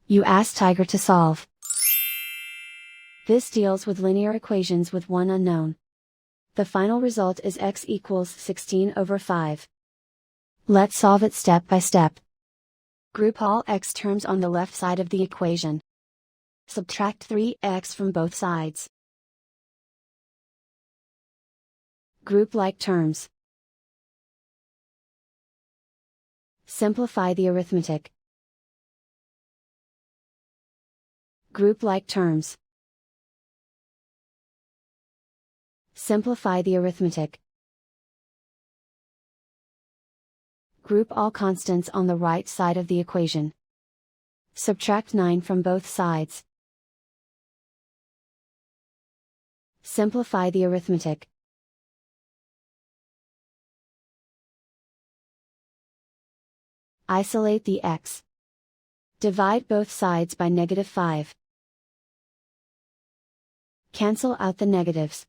You ask Tiger to solve. This deals with linear equations with one unknown. The final result is x equals 16/5. Let's solve it step by step. Group all x terms on the left side of the equation. Subtract 3x from both sides. Group like terms. Simplify the arithmetic. Group like terms. Simplify the arithmetic. Group all constants on the right side of the equation. Subtract 9 from both sides. Simplify the arithmetic. Isolate the x. Divide both sides by -5. Cancel out the negatives.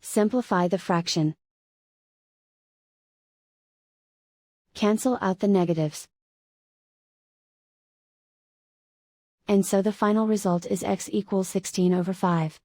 Simplify the fraction. Cancel out the negatives. And so the final result is x equals 16/5.